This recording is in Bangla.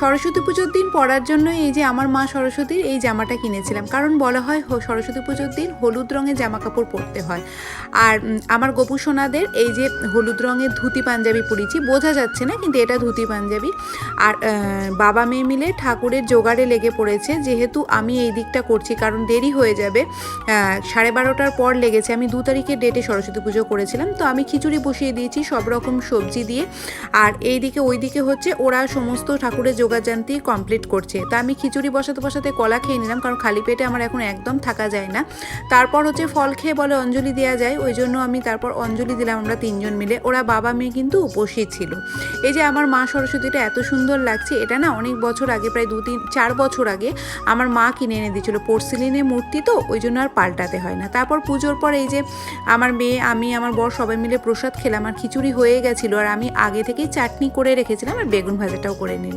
সরস্বতী পুজোর দিন পরার জন্য এই যে আমার মা সরস্বতীর এই জামাটা কিনেছিলাম, কারণ বলা হয় সরস্বতী পুজোর দিন হলুদ রঙের জামা কাপড় পরতে হয়। আর আমার গোপু সোনাদের এই যে হলুদ রঙের ধুতি পাঞ্জাবি পরেছি, বোঝা যাচ্ছে না কিন্তু এটা ধুতি পাঞ্জাবি। আর বাবা মেয়ে মিলে ঠাকুরের জোগাড়ে লেগে পড়েছে, যেহেতু আমি এই দিকটা করছি কারণ দেরি হয়ে যাবে, 12:30টার পর লেগেছে। আমি 2 তারিখের ডেটে সরস্বতী পুজো করেছিলাম, তো আমি খিচুড়ি বসিয়ে দিয়েছি সব রকম সবজি দিয়ে। আর এই দিকে ওই দিকে হচ্ছে ওরা সমস্ত ঠাকুরের জোগাড়জান্তি কমপ্লিট করছে। তা আমি খিচুড়ি বসাতে বসাতে কলা খেয়ে নিলাম, কারণ খালি পেটে আমার এখন একদম থাকা যায় না। তারপর হচ্ছে ফল খেয়ে বলে অঞ্জলি দেওয়া যায়, ওই জন্য আমি তারপর অঞ্জলি দিলাম আমরা 3 জন মিলে। ওরা বাবা মেয়ে কিন্তু উপসী ছিল। এই যে আমার মা সরস্বতীটা এত সুন্দর লাগছে, এটা না অনেক বছর আগে, প্রায় 2-3-4 বছর আগে আমার মা কিনে এনে দিয়েছিল। পোর্সিলিনের মূর্তি তো, ওই জন্য আর পাল্টাতে হয় না। তারপর পুজোর পর এই যে আমার মেয়ে, আমি, আমার বর সবাই মিলে প্রসাদ খেলাম। আর খিচুড়ি হয়ে গেছিলো, আর আমি আগে থেকেই চাটনি করে রেখেছিলাম আর বেগুন ভাজাটাও করে নিলাম।